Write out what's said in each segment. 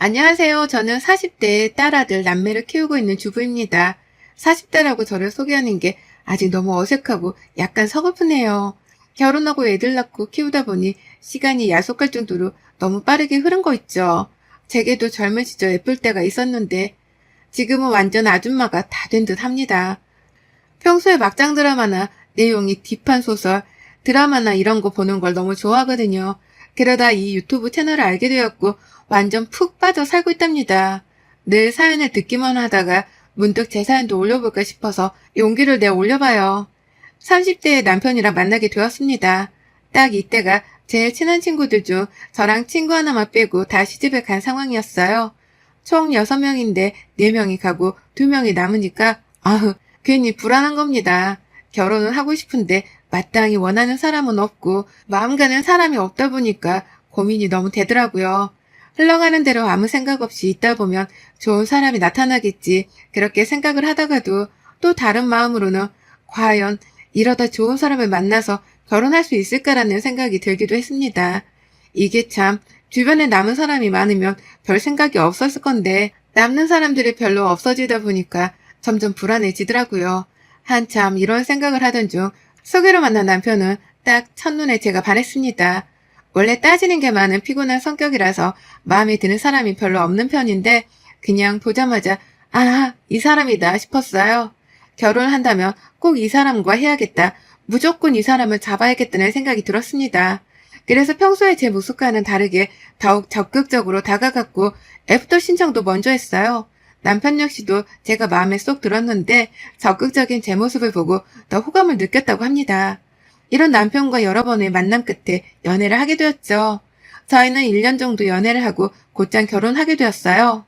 안녕하세요. 저는 40대 딸아들 남매를 키우고 있는 주부입니다. 40대라고 저를 소개하는 게 아직 너무 어색하고 약간 서글프네요. 결혼하고 애들 낳고 키우다 보니 시간이 야속할 정도로 너무 빠르게 흐른 거 있죠. 제게도 젊은 시절 예쁠 때가 있었는데 지금은 완전 아줌마가 다 된 듯 합니다. 평소에 막장 드라마나 내용이 딥한 소설, 드라마나 이런 거 보는 걸 너무 좋아하거든요. 그러다 이 유튜브 채널을 알게 되었고 완전 푹 빠져 살고 있답니다. 늘 사연을 듣기만 하다가 문득 제 사연도 올려볼까 싶어서 용기를 내 올려봐요. 30대의 남편이랑 만나게 되었습니다. 딱 이때가 제일 친한 친구들 중 저랑 친구 하나만 빼고 다 시집을 간 상황이었어요. 총 6명인데 4명이 가고 2명이 남으니까 아흐 괜히 불안한 겁니다. 결혼을 하고 싶은데 마땅히 원하는 사람은 없고 마음 가는 사람이 없다 보니까 고민이 너무 되더라고요. 흘러가는 대로 아무 생각 없이 있다 보면 좋은 사람이 나타나겠지 그렇게 생각을 하다가도 또 다른 마음으로는 과연 이러다 좋은 사람을 만나서 결혼할 수 있을까라는 생각이 들기도 했습니다. 이게 참 주변에 남은 사람이 많으면 별 생각이 없었을 건데 남는 사람들이 별로 없어지다 보니까 점점 불안해지더라고요. 한참 이런 생각을 하던 중 소개로 만난 남편은 딱 첫눈에 제가 반했습니다. 원래 따지는 게 많은 피곤한 성격이라서 마음에 드는 사람이 별로 없는 편인데 그냥 보자마자 아, 이 사람이다 싶었어요. 결혼을 한다면 꼭 이 사람과 해야겠다. 무조건 이 사람을 잡아야겠다는 생각이 들었습니다. 그래서 평소에 제 모습과는 다르게 더욱 적극적으로 다가갔고 애프터 신청도 먼저 했어요. 남편 역시도 제가 마음에 쏙 들었는데 적극적인 제 모습을 보고 더 호감을 느꼈다고 합니다. 이런 남편과 여러 번의 만남 끝에 연애를 하게 되었죠. 저희는 1년 정도 연애를 하고 곧장 결혼하게 되었어요.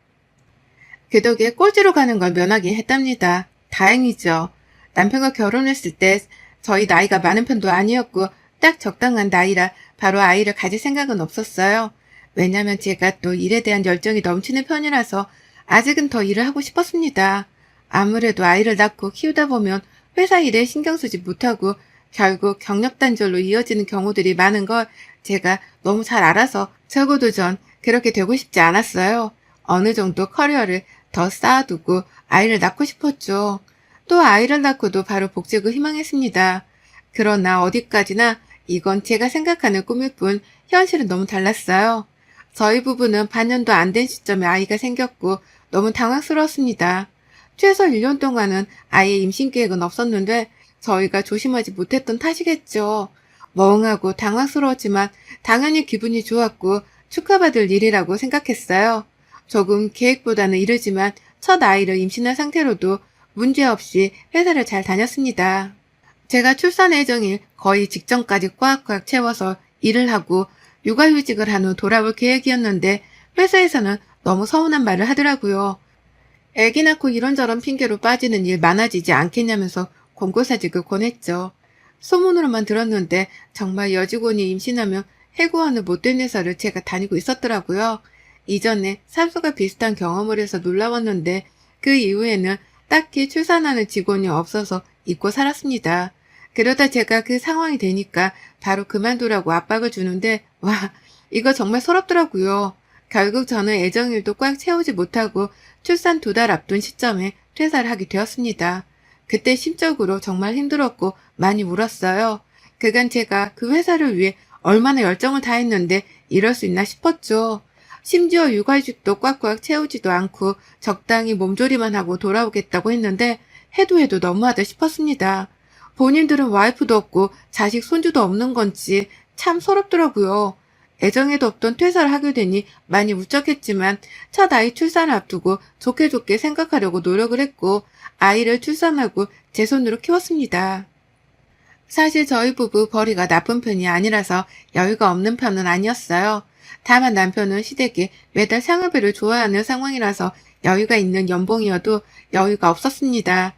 그 덕에 꼴찌로 가는 걸 면하게 했답니다. 다행이죠. 남편과 결혼했을 때 저희 나이가 많은 편도 아니었고 딱 적당한 나이라 바로 아이를 가질 생각은 없었어요. 왜냐면 제가 또 일에 대한 열정이 넘치는 편이라서 아직은 더 일을 하고 싶었습니다. 아무래도 아이를 낳고 키우다 보면 회사 일에 신경 쓰지 못하고 결국 경력 단절로 이어지는 경우들이 많은 걸 제가 너무 잘 알아서 적어도 전 그렇게 되고 싶지 않았어요. 어느 정도 커리어를 더 쌓아두고 아이를 낳고 싶었죠. 또 아이를 낳고도 바로 복직을 희망했습니다. 그러나 어디까지나 이건 제가 생각하는 꿈일 뿐 현실은 너무 달랐어요. 저희 부부는 반년도 안 된 시점에 아이가 생겼고 너무 당황스러웠습니다. 최소 1년 동안은 아이의 임신 계획은 없었는데 저희가 조심하지 못했던 탓이겠죠. 멍하고 당황스러웠지만 당연히 기분이 좋았고 축하받을 일이라고 생각했어요. 조금 계획보다는 이르지만 첫 아이를 임신한 상태로도 문제없이 회사를 잘 다녔습니다. 제가 출산 예정일 거의 직전까지 꽉꽉 채워서 일을 하고 육아휴직을 한 후 돌아올 계획이었는데 회사에서는 너무 서운한 말을 하더라고요. 애기 낳고 이런저런 핑계로 빠지는 일 많아지지 않겠냐면서 권고사직을 권했죠. 소문으로만 들었는데 정말 여직원이 임신하면 해고하는 못된 회사를 제가 다니고 있었더라고요. 이전에 삼수가 비슷한 경험을 해서 놀라웠는데 그 이후에는 딱히 출산하는 직원이 없어서 잊고 살았습니다. 그러다 제가 그 상황이 되니까 바로 그만두라고 압박을 주는데 와, 이거 정말 서럽더라고요. 결국 저는 애정일도 꽉 채우지 못하고 출산 2달 앞둔 시점에 퇴사를 하게 되었습니다. 그때 심적으로 정말 힘들었고 많이 울었어요. 그간 제가 그 회사를 위해 얼마나 열정을 다했는데 이럴 수 있나 싶었죠. 심지어 육아휴직도 꽉꽉 채우지도 않고 적당히 몸조리만 하고 돌아오겠다고 했는데 해도 너무하다 싶었습니다. 본인들은 와이프도 없고 자식 손주도 없는 건지 참 서럽더라고요. 애정에도 없던 퇴사를 하게 되니 많이 울적했지만 첫 아이 출산을 앞두고 좋게 생각하려고 노력을 했고 아이를 출산하고 제 손으로 키웠습니다. 사실 저희 부부 벌이가 나쁜 편이 아니라서 여유가 없는 편은 아니었어요. 다만 남편은 시댁에 매달 생활비를 좋아하는 상황이라서 여유가 있는 연봉이어도 여유가 없었습니다.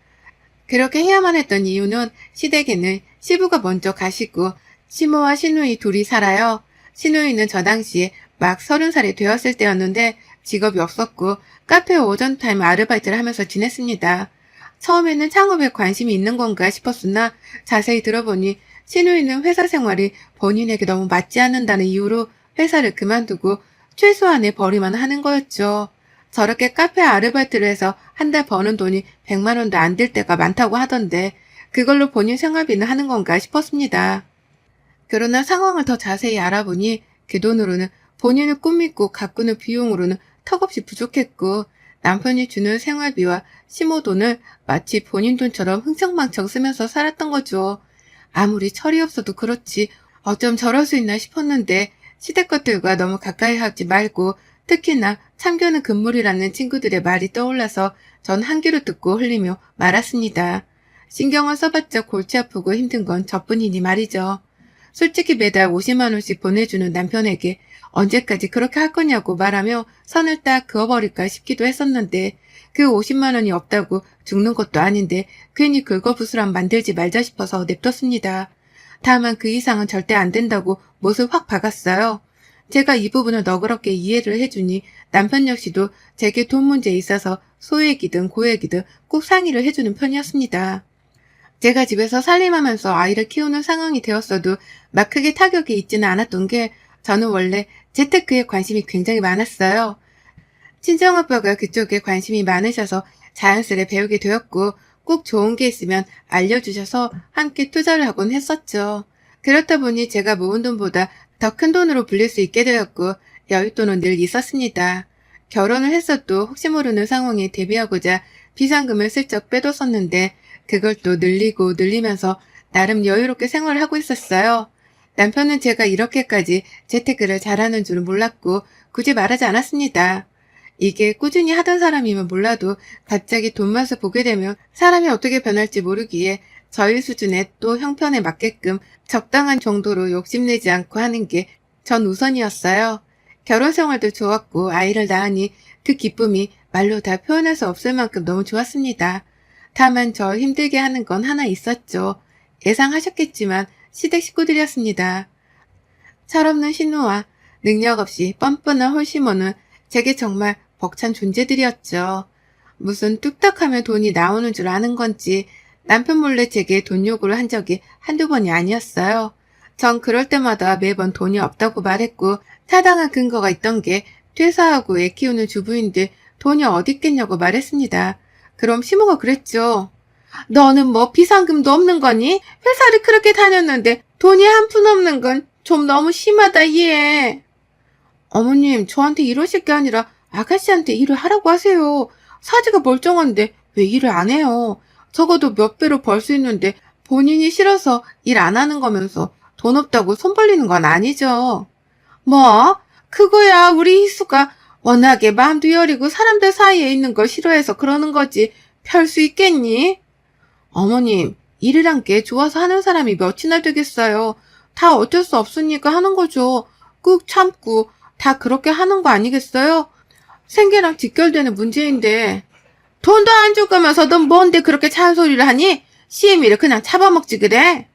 그렇게 해야만 했던 이유는 시댁에는 시부가 먼저 가시고 시모와 시누이 둘이 살아요. 시누이는 저 당시에 막 30살이 되었을 때였는데 직업이 없었고 카페 오전 타임 아르바이트를 하면서 지냈습니다. 처음에는 창업에 관심이 있는 건가 싶었으나 자세히 들어보니 시누이는 회사 생활이 본인에게 너무 맞지 않는다는 이유로 회사를 그만두고 최소한의 벌이만 하는 거였죠. 저렇게 카페 아르바이트를 해서 한 달 버는 돈이 100만 원도 안 될 때가 많다고 하던데 그걸로 본인 생활비는 하는 건가 싶었습니다. 그러나 상황을 더 자세히 알아보니 그 돈으로는 본인을 꾸미고 가꾸는 비용으로는 턱없이 부족했고 남편이 주는 생활비와 시모 돈을 마치 본인 돈처럼 흥청망청 쓰면서 살았던 거죠. 아무리 철이 없어도 그렇지 어쩜 저럴 수 있나 싶었는데 시댁 것들과 너무 가까이 하지 말고 특히나 참견은 금물이라는 친구들의 말이 떠올라서 전 한 귀로 듣고 흘리며 말았습니다. 신경을 써봤자 골치 아프고 힘든 건 저뿐이니 말이죠. 솔직히 매달 50만 원씩 보내주는 남편에게 언제까지 그렇게 할 거냐고 말하며 선을 딱 그어버릴까 싶기도 했었는데 그 50만 원이 없다고 죽는 것도 아닌데 괜히 긁어부스럼 만들지 말자 싶어서 냅뒀습니다. 다만 그 이상은 절대 안 된다고 못을 확 박았어요. 제가 이 부분을 너그럽게 이해를 해주니 남편 역시도 제게 돈 문제에 있어서 소액이든 고액이든 꼭 상의를 해주는 편이었습니다. 제가 집에서 살림하면서 아이를 키우는 상황이 되었어도 막 크게 타격이 있지는 않았던 게 저는 원래 재테크에 관심이 굉장히 많았어요. 친정아빠가 그쪽에 관심이 많으셔서 자연스레 배우게 되었고 꼭 좋은 게 있으면 알려주셔서 함께 투자를 하곤 했었죠. 그렇다 보니 제가 모은 돈보다 더 큰 돈으로 불릴 수 있게 되었고 여윳돈은 늘 있었습니다. 결혼을 했어도 혹시 모르는 상황에 대비하고자 비상금을 슬쩍 빼뒀었는데 그걸 또 늘리고 늘리면서 나름 여유롭게 생활을 하고 있었어요. 남편은 제가 이렇게까지 재테크를 잘하는 줄은 몰랐고 굳이 말하지 않았습니다. 이게 꾸준히 하던 사람이면 몰라도 갑자기 돈 맛을 보게 되면 사람이 어떻게 변할지 모르기에 저희 수준의 또 형편에 맞게끔 적당한 정도로 욕심내지 않고 하는 게 전 우선이었어요. 결혼 생활도 좋았고 아이를 낳으니 그 기쁨이 말로 다 표현할 수 없을 만큼 너무 좋았습니다. 다만 저 힘들게 하는 건 하나 있었죠. 예상하셨겠지만 시댁 식구들이었습니다. 철없는 신우와 능력 없이 뻔뻔한 홀시모는 제게 정말 벅찬 존재들이었죠. 무슨 뚝딱하면 돈이 나오는 줄 아는 건지 남편 몰래 제게 돈 요구를 한 적이 한두 번이 아니었어요. 전 그럴 때마다 매번 돈이 없다고 말했고 타당한 근거가 있던 게 퇴사하고 애 키우는 주부인데 돈이 어디 있겠냐고 말했습니다. 그럼 시모가 그랬죠. 너는 뭐 비상금도 없는 거니? 회사를 그렇게 다녔는데 돈이 한 푼 없는 건 좀 너무 심하다 얘. 어머님 저한테 이러실 게 아니라 아가씨한테 일을 하라고 하세요. 사지가 멀쩡한데 왜 일을 안 해요. 적어도 몇 배로 벌 수 있는데 본인이 싫어서 일 안 하는 거면서 돈 없다고 손 벌리는 건 아니죠. 뭐? 그거야 우리 희수가 워낙에 마음도 여리고 사람들 사이에 있는 걸 싫어해서 그러는 거지 별 수 있겠니? 어머님 일이란 게 좋아서 하는 사람이 몇이나 되겠어요. 다 어쩔 수 없으니까 하는 거죠. 꾹 참고 다 그렇게 하는 거 아니겠어요? 생계랑 직결되는 문제인데 돈도 안 줄 거면서 넌 뭔데 그렇게 잔소리를 하니? 시애미를 그냥 잡아먹지 그래?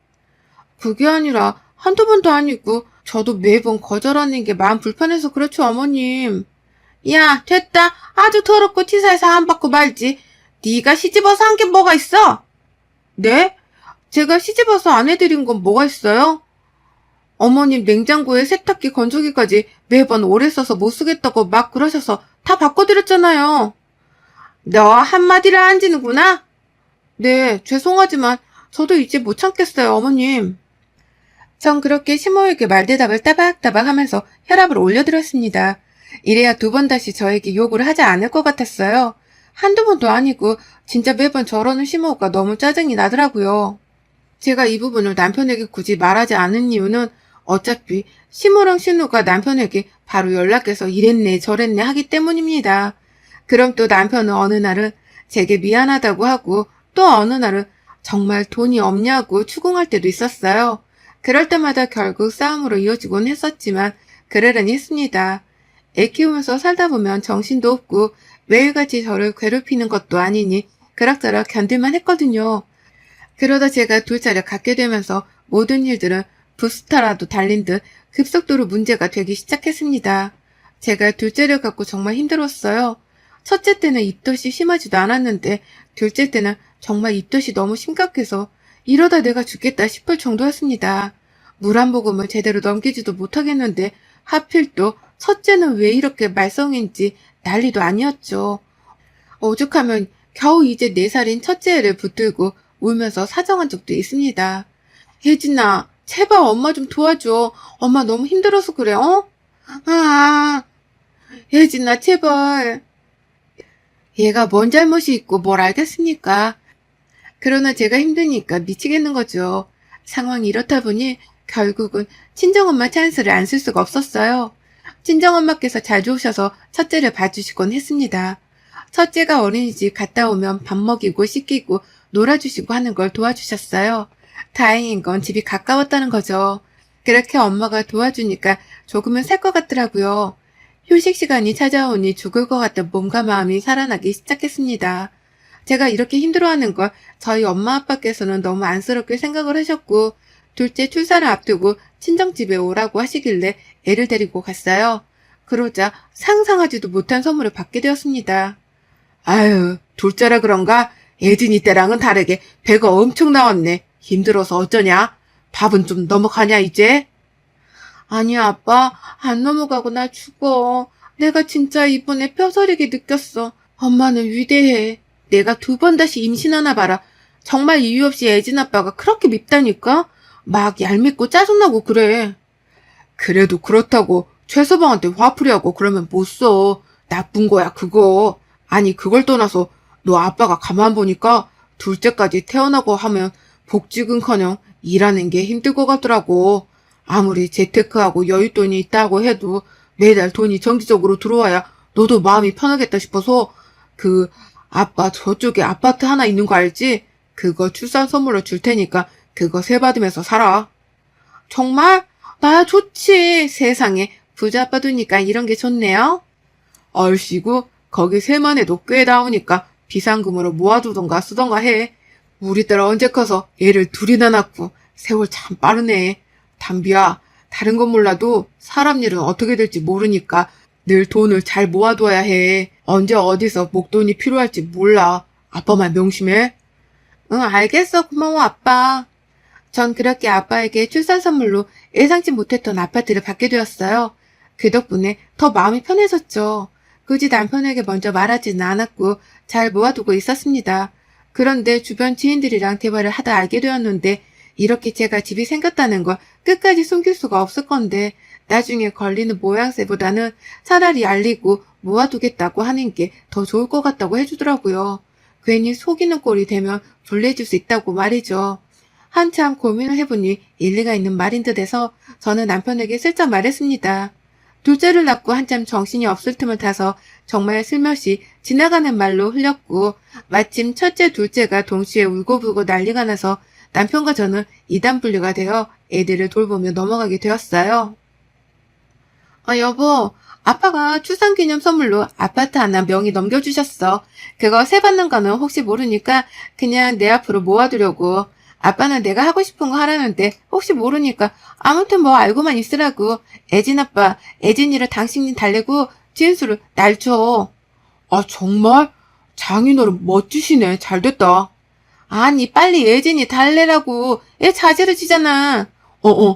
그게 아니라 한두 번도 아니고 저도 매번 거절하는 게 마음 불편해서 그렇죠 어머님. 야 됐다. 아주 더럽고 치사해서 안 받고 말지. 네가 시집와서 한 게 뭐가 있어? 네? 제가 시집와서 안 해드린 건 뭐가 있어요? 어머님 냉장고에 세탁기 건조기까지 매번 오래 써서 못 쓰겠다고 막 그러셔서 다 바꿔드렸잖아요. 너 한마디를 안 지는구나? 네, 죄송하지만 저도 이제 못 참겠어요, 어머님. 전 그렇게 시모에게 말대답을 따박따박 하면서 혈압을 올려드렸습니다. 이래야 두 번 다시 저에게 욕을 하지 않을 것 같았어요. 한두 번도 아니고 진짜 매번 저러는 시모가 너무 짜증이 나더라고요. 제가 이 부분을 남편에게 굳이 말하지 않은 이유는 어차피 시모랑 신우가 남편에게 바로 연락해서 이랬네 저랬네 하기 때문입니다. 그럼 또 남편은 어느 날은 제게 미안하다고 하고 또 어느 날은 정말 돈이 없냐고 추궁할 때도 있었어요. 그럴 때마다 결국 싸움으로 이어지곤 했었지만 그러려니 했습니다. 애 키우면서 살다 보면 정신도 없고 매일같이 저를 괴롭히는 것도 아니니 그럭저럭 견딜만 했거든요. 그러다 제가 둘째를 갖게 되면서 모든 일들은 부스터라도 달린 듯 급속도로 문제가 되기 시작했습니다. 제가 둘째를 갖고 정말 힘들었어요. 첫째 때는 입덧이 심하지도 않았는데 둘째 때는 정말 입덧이 너무 심각해서 이러다 내가 죽겠다 싶을 정도였습니다. 물 한 모금을 제대로 넘기지도 못하겠는데 하필 또 첫째는 왜 이렇게 말썽인지 난리도 아니었죠. 오죽하면 겨우 이제 4살인 첫째를 붙들고 울면서 사정한 적도 있습니다. 혜진아, 제발 엄마 좀 도와줘. 엄마 너무 힘들어서 그래, 어? 아, 혜진아, 제발. 얘가 뭔 잘못이 있고 뭘 알겠습니까? 그러나 제가 힘드니까 미치겠는 거죠. 상황이 이렇다 보니 결국은 친정엄마 찬스를 안 쓸 수가 없었어요. 친정엄마께서 자주 오셔서 첫째를 봐주시곤 했습니다. 첫째가 어린이집 갔다 오면 밥 먹이고 씻기고 놀아주시고 하는 걸 도와주셨어요. 다행인 건 집이 가까웠다는 거죠. 그렇게 엄마가 도와주니까 조금은 살 것 같더라고요. 휴식 시간이 찾아오니 죽을 것 같던 몸과 마음이 살아나기 시작했습니다. 제가 이렇게 힘들어하는 걸 저희 엄마 아빠께서는 너무 안쓰럽게 생각을 하셨고 둘째 출산을 앞두고 친정집에 오라고 하시길래 애를 데리고 갔어요. 그러자 상상하지도 못한 선물을 받게 되었습니다. 아유, 둘째라 그런가? 예진이 때랑은 다르게 배가 엄청 나왔네. 힘들어서 어쩌냐? 밥은 좀 넘어가냐 이제? 아니야 아빠, 안 넘어가고 나 죽어. 내가 진짜 이번에 뼈저리게 느꼈어. 엄마는 위대해. 내가 2번 다시 임신하나 봐라. 정말 이유 없이 예진 아빠가 그렇게 밉다니까? 막 얄밉고 짜증나고 그래. 그래도 그렇다고 최서방한테 화풀이하고 그러면 못 써. 나쁜 거야 그거. 아니 그걸 떠나서 너 아빠가 가만 보니까 둘째까지 태어나고 하면 복직은커녕 일하는 게 힘들 것 같더라고. 아무리 재테크하고 여윳돈이 있다고 해도 매달 돈이 정기적으로 들어와야 너도 마음이 편하겠다 싶어서 아빠 저쪽에 아파트 하나 있는 거 알지? 그거 출산 선물로 줄 테니까 그거 세 받으면서 살아. 정말? 나야 좋지. 세상에 부자 아빠 두니까 이런 게 좋네요. 얼씨구 거기 세만 해도 꽤 나오니까 비상금으로 모아두던가 쓰던가 해. 우리 딸 언제 커서 애를 2이나 낳고 세월 참 빠르네. 담비야, 다른 건 몰라도 사람 일은 어떻게 될지 모르니까 늘 돈을 잘 모아둬야 해. 언제 어디서 목돈이 필요할지 몰라. 아빠만 명심해. 응, 알겠어. 고마워, 아빠. 전 그렇게 아빠에게 출산 선물로 예상치 못했던 아파트를 받게 되었어요. 그 덕분에 더 마음이 편해졌죠. 굳이 남편에게 먼저 말하지는 않았고 잘 모아두고 있었습니다. 그런데 주변 지인들이랑 대화를 하다 알게 되었는데 이렇게 제가 집이 생겼다는 걸 끝까지 숨길 수가 없을 건데 나중에 걸리는 모양새보다는 차라리 알리고 모아두겠다고 하는 게 더 좋을 것 같다고 해주더라고요. 괜히 속이는 꼴이 되면 불리해질 수 있다고 말이죠. 한참 고민을 해보니 일리가 있는 말인 듯해서 저는 남편에게 슬쩍 말했습니다. 둘째를 낳고 한참 정신이 없을 틈을 타서 정말 슬며시 지나가는 말로 흘렸고 마침 첫째 둘째가 동시에 울고불고 난리가 나서 남편과 저는 이단 분류가 되어 애들을 돌보며 넘어가게 되었어요. 여보, 아빠가 출산기념 선물로 아파트 하나 명의 넘겨주셨어. 그거 세 받는 거는 혹시 모르니까 그냥 내 앞으로 모아두려고. 아빠는 내가 하고 싶은 거 하라는데 혹시 모르니까 아무튼 뭐 알고만 있으라고. 애진 아빠, 애진이를 당신이 달래고 진수를 날 줘. 아 정말? 장인어른 멋지시네. 잘됐다. 아니 빨리 애진이 달래라고. 애 자지러지잖아.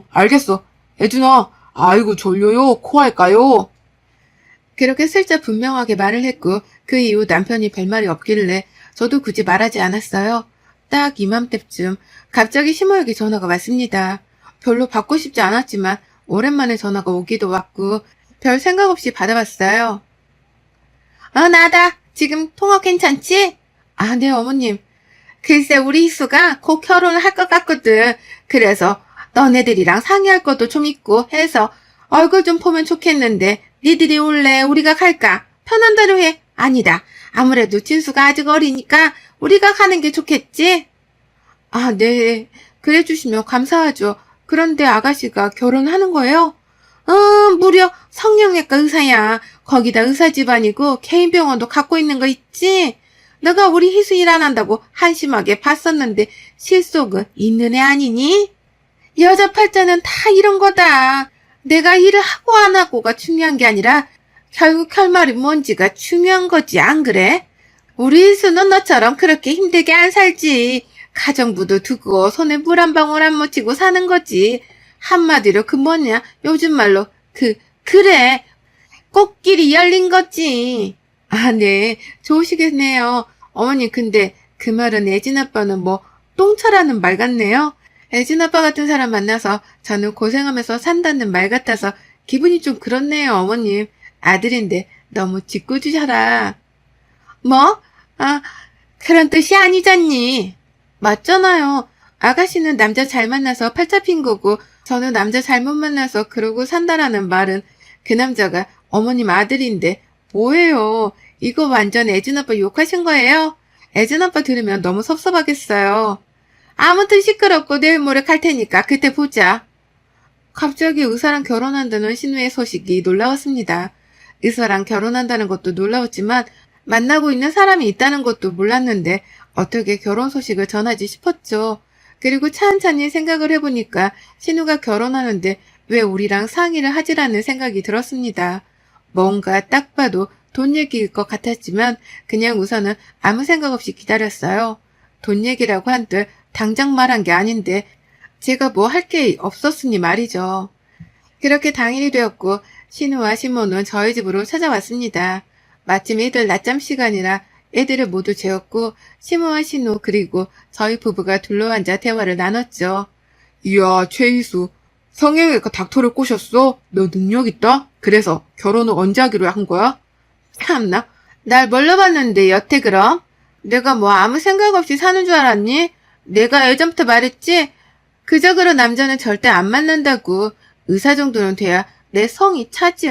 알겠어. 애진아, 아이고 졸려요. 코 할까요? 그렇게 슬쩍 분명하게 말을 했고 그 이후 남편이 별말이 없길래 저도 굳이 말하지 않았어요. 딱 이맘때쯤 갑자기 심호에게 전화가 왔습니다. 별로 받고 싶지 않았지만 오랜만에 전화가 오기도 왔고 별 생각 없이 받아봤어요. 나다. 지금 통화 괜찮지? 네 어머님. 글쎄 우리 희수가 곧 결혼을 할 것 같거든. 그래서 너네들이랑 상의할 것도 좀 있고 해서 얼굴 좀 보면 좋겠는데 니들이 올래? 우리가 갈까? 편한 대로 해. 아니다. 아무래도 진수가 아직 어리니까 우리가 가는 게 좋겠지? 네. 그래 주시면 감사하죠. 그런데 아가씨가 결혼하는 거예요? 무려 성형외과 의사야. 거기다 의사 집안이고 개인 병원도 갖고 있는 거 있지? 너가 우리 희수 일 안 한다고 한심하게 봤었는데 실속은 있는 애 아니니? 여자 팔자는 다 이런 거다. 내가 일을 하고 안 하고가 중요한 게 아니라 결국 결말이 뭔지가 중요한 거지, 안 그래? 우리 희수는 너처럼 그렇게 힘들게 안 살지. 가정부도 두고 손에 물 한 방울 안 묻히고 사는 거지. 한마디로 그 뭐냐, 요즘 말로 그래. 꽃길이 열린 거지. 아, 네. 좋으시겠네요. 어머니, 근데 그 말은 애진 아빠는 뭐 똥차라는 말 같네요. 애진 아빠 같은 사람 만나서 저는 고생하면서 산다는 말 같아서 기분이 좀 그렇네요, 어머님. 아들인데 너무 짓궂으셔라. 뭐? 아, 그런 뜻이 아니잖니. 맞잖아요. 아가씨는 남자 잘 만나서 팔 잡힌 거고 저는 남자 잘못 만나서 그러고 산다라는 말은 그 남자가 어머님 아들인데 뭐예요? 이거 완전 애진 아빠 욕하신 거예요? 애진 아빠 들으면 너무 섭섭하겠어요. 아무튼 시끄럽고 내일 모레 갈 테니까 그때 보자. 갑자기 의사랑 결혼한다는 신우의 소식이 놀라웠습니다. 의사랑 결혼한다는 것도 놀라웠지만 만나고 있는 사람이 있다는 것도 몰랐는데 어떻게 결혼 소식을 전하지 싶었죠. 그리고 찬찬히 생각을 해보니까 신우가 결혼하는데 왜 우리랑 상의를 하지라는 생각이 들었습니다. 뭔가 딱 봐도 돈 얘기일 것 같았지만 그냥 우선은 아무 생각 없이 기다렸어요. 돈 얘기라고 한들 당장 말한 게 아닌데 제가 뭐 할 게 없었으니 말이죠. 그렇게 당일이 되었고 신우와 시모는 저희 집으로 찾아왔습니다. 마침 애들 낮잠 시간이라 애들을 모두 재웠고 시모와 신우 그리고 저희 부부가 둘러앉아 대화를 나눴죠. 이야, 최희수. 성형외과 닥터를 꼬셨어? 너 능력 있다? 그래서 결혼을 언제 하기로 한 거야? 참나, 날 뭘로 봤는데 여태 그럼? 내가 뭐 아무 생각 없이 사는 줄 알았니? 내가 예전부터 말했지? 그저그런 남자는 절대 안 만난다고. 의사 정도는 돼야 내 성이 차지,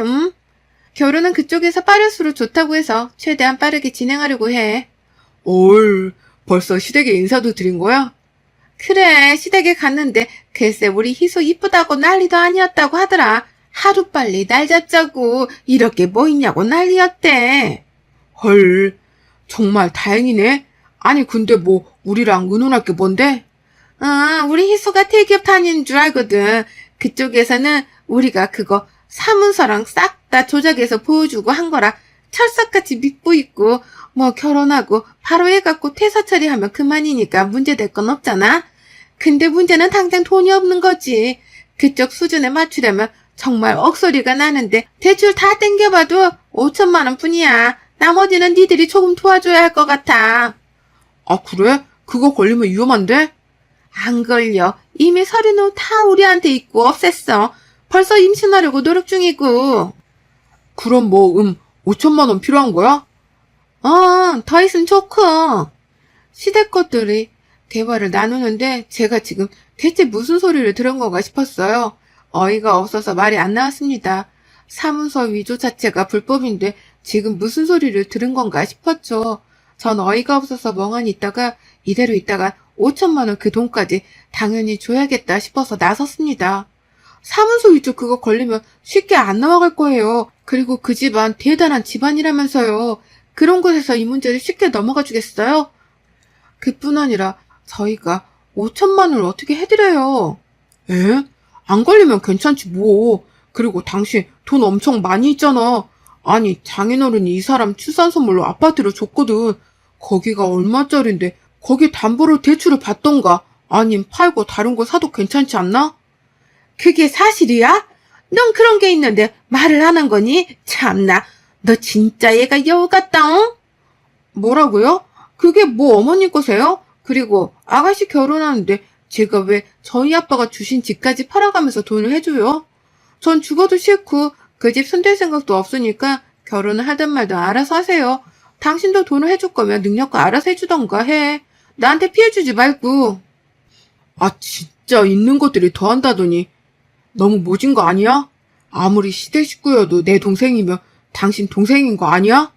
결혼은 그쪽에서 빠를수록 좋다고 해서 최대한 빠르게 진행하려고 해. 얼, 벌써 시댁에 인사도 드린 거야? 그래, 시댁에 갔는데 글쎄 우리 희수 이쁘다고 난리도 아니었다고 하더라. 하루빨리 날 잡자고 이렇게 뭐 있냐고 난리였대. 헐, 정말 다행이네. 아니, 근데 뭐 우리랑 의논할 게 뭔데? 우리 희수가 대기업 다니는 줄 알거든. 그쪽에서는 우리가 그거 사문서랑 싹 다 조작해서 보여주고 한 거라 철석같이 믿고 있고 뭐 결혼하고 바로 애 갖고 퇴사 처리하면 그만이니까 문제될 건 없잖아. 근데 문제는 당장 돈이 없는 거지. 그쪽 수준에 맞추려면 정말 억소리가 나는데 대출 다 땡겨봐도 5천만 원 뿐이야. 나머지는 니들이 조금 도와줘야 할 것 같아. 아, 그래? 그거 걸리면 위험한데? 안 걸려. 이미 서류는 다 우리한테 있고 없앴어. 벌써 임신하려고 노력 중이고. 그럼 뭐, 5천만 원 필요한 거야? 더 있으면 좋고. 시댁 것들이 대화를 나누는데 제가 지금 대체 무슨 소리를 들은 건가 싶었어요. 어이가 없어서 말이 안 나왔습니다. 사문서 위조 자체가 불법인데 지금 무슨 소리를 들은 건가 싶었죠. 전 어이가 없어서 멍하니 있다가 이대로 있다가 5천만 원 그 돈까지 당연히 줘야겠다 싶어서 나섰습니다. 사문서 위조 그거 걸리면 쉽게 안 나와갈 거예요. 그리고 그 집안 대단한 집안이라면서요. 그런 곳에서 이 문제를 쉽게 넘어가 주겠어요? 그뿐 아니라 저희가 5천만 원을 어떻게 해드려요? 에? 안 걸리면 괜찮지 뭐. 그리고 당신 돈 엄청 많이 있잖아. 아니, 장인어른이 이 사람 출산 선물로 아파트를 줬거든. 거기가 얼마짜린데 거기 담보로 대출을 받던가 아님 팔고 다른 거 사도 괜찮지 않나? 그게 사실이야? 넌 그런 게 있는데 말을 안 한 거니? 참나, 너 진짜 얘가 여우 같다, 응? 뭐라고요? 그게 뭐 어머님 거세요? 그리고 아가씨 결혼하는데 제가 왜 저희 아빠가 주신 집까지 팔아가면서 돈을 해줘요? 전 죽어도 싫고 그 집 손댈 생각도 없으니까 결혼을 하든 말든 알아서 하세요. 당신도 돈을 해줄 거면 능력과 알아서 해주던가 해. 나한테 피해주지 말고. 아, 진짜 있는 것들이 더한다더니 너무 모진 거 아니야? 아무리 시댁 식구여도 내 동생이면 당신 동생인 거 아니야?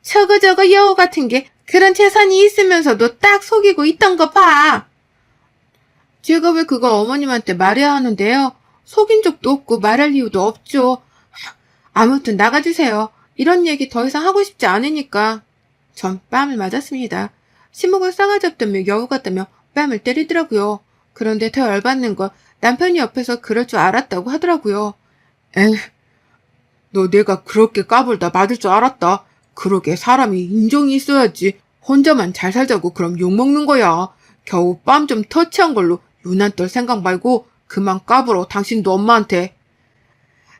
저거 여우 같은 게 그런 재산이 있으면서도 딱 속이고 있던 거 봐. 제가 왜 그걸 어머님한테 말해야 하는데요? 속인 적도 없고 말할 이유도 없죠. 아무튼 나가주세요. 이런 얘기 더 이상 하고 싶지 않으니까. 전 뺨을 맞았습니다. 신목을 싸가지 없다며 여우 같다며 뺨을 때리더라고요. 그런데 더 열받는 건 남편이 옆에서 그럴 줄 알았다고 하더라고요. 에휴, 너 내가 그렇게 까불다 맞을 줄 알았다. 그러게 사람이 인정이 있어야지. 혼자만 잘 살자고 그럼 욕먹는 거야. 겨우 뺨 좀 터치한 걸로 유난 떨 생각 말고 그만 까불어 당신도 엄마한테.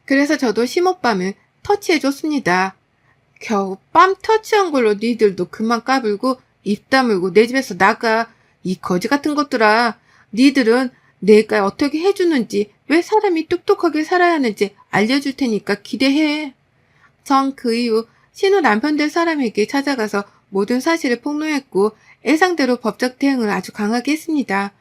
그래서 저도 심호밤을 터치해줬습니다. 겨우 빰 터치한 걸로 니들도 그만 까불고 입 다물고 내 집에서 나가. 이 거지 같은 것들아. 니들은 내가 어떻게 해주는지, 왜 사람이 똑똑하게 살아야 하는지 알려줄 테니까 기대해. 전 그 이후 신우 남편 될 사람에게 찾아가서 모든 사실을 폭로했고 예상대로 법적 대응을 아주 강하게 했습니다.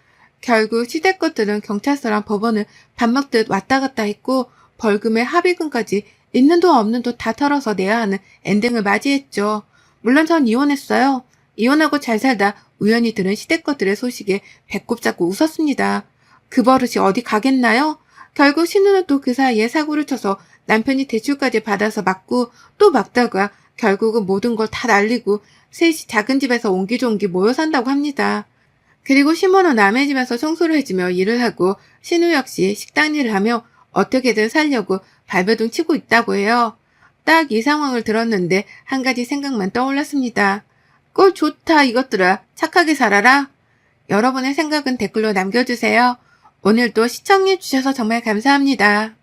결국 시댁 것들은 경찰서랑 법원을 밥 먹듯 왔다 갔다 했고 벌금에 합의금까지 있는 돈 없는 돈 다 털어서 내야 하는 엔딩을 맞이했죠. 물론 전 이혼했어요. 이혼하고 잘 살다 우연히 들은 시댁 것들의 소식에 배꼽 잡고 웃었습니다. 그 버릇이 어디 가겠나요? 결국 신우는 또 그 사이에 사고를 쳐서 남편이 대출까지 받아서 막고 또 막다가 결국은 모든 걸 다 날리고 셋이 작은 집에서 옹기종기 모여 산다고 합니다. 그리고 시모는 남의 집에서 청소를 해주며 일을 하고 신우 역시 식당 일을 하며 어떻게든 살려고 발버둥 치고 있다고 해요. 딱 이 상황을 들었는데 한 가지 생각만 떠올랐습니다. 꼴 좋다 이것들아. 착하게 살아라. 여러분의 생각은 댓글로 남겨주세요. 오늘도 시청해주셔서 정말 감사합니다.